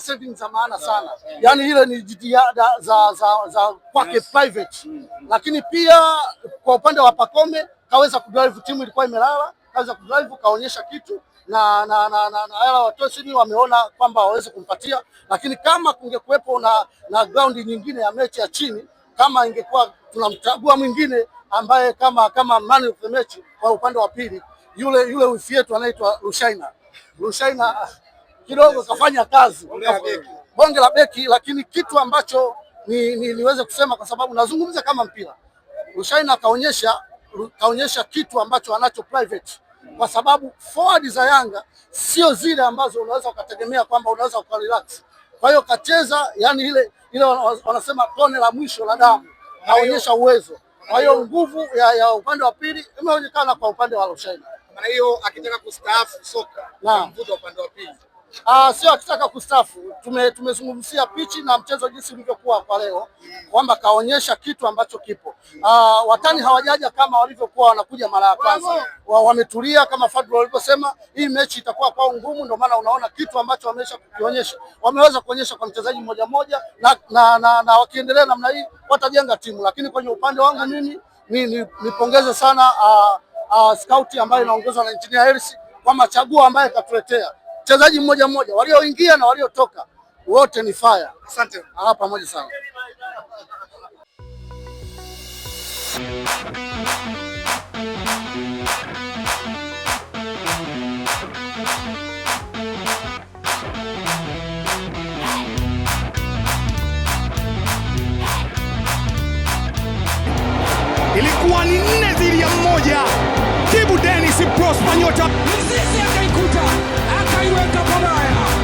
Saving za maana sana. Yaani ile ni jitihada za kwake private. Lakini pia kwa upande wa Pacome kaweza kudrive, timu ilikuwa imelala, kaweza kudrive, kaonyesha kitu na hela watosi wameona kwamba waweze kumpatia, lakini kama kungekuwepo na ground nyingine ya mechi ya chini, kama ingekuwa tunamchagua mwingine ambaye kama man of the match kwa upande wa pili, yule wifi yetu anaitwa Rushaina kidogo kafanya kazi bonge la beki, lakini kitu ambacho niweze kusema kwa sababu nazungumza kama mpira, Rushaina kaonyesha kitu ambacho anacho private, kwa sababu forward za Yanga sio zile ambazo unaweza ukategemea kwamba unaweza ukarelax. Kwa hiyo kacheza, yani ile wanasema tone la mwisho la damu, kaonyesha uwezo. Kwa hiyo nguvu ya upande wa pili imeonekana kwa upande wa Rushaina. Maana hiyo akitaka kustaafu soka mvuto upande wa pili. Sio akitaka kustaafu. Tumezungumzia pichi na mchezo jinsi ulivyokuwa kwa leo, kwamba kaonyesha kitu ambacho kipo. Watani hawajaja kama walivyokuwa wanakuja mara ya kwanza. Wametulia kama Fadlu walivyosema, hii mechi itakuwa kwa ngumu, ndio maana unaona kitu ambacho wameweza kuonyesha kwa mchezaji mmoja mmoja, na wakiendelea namna hii watajenga timu. Lakini kwenye upande wangu mimi nipongeze sana scout ambayo inaongozwa na Engineer Hersi kwa machaguo ambaye katuletea mchezaji mmoja mmoja, walioingia na waliotoka wote ni fire. Asante. Pamoja sana. Ilikuwa ni 4-1. Kibu Dennis Prosper nyota Mzizi akaikuta akaiweka pabaya.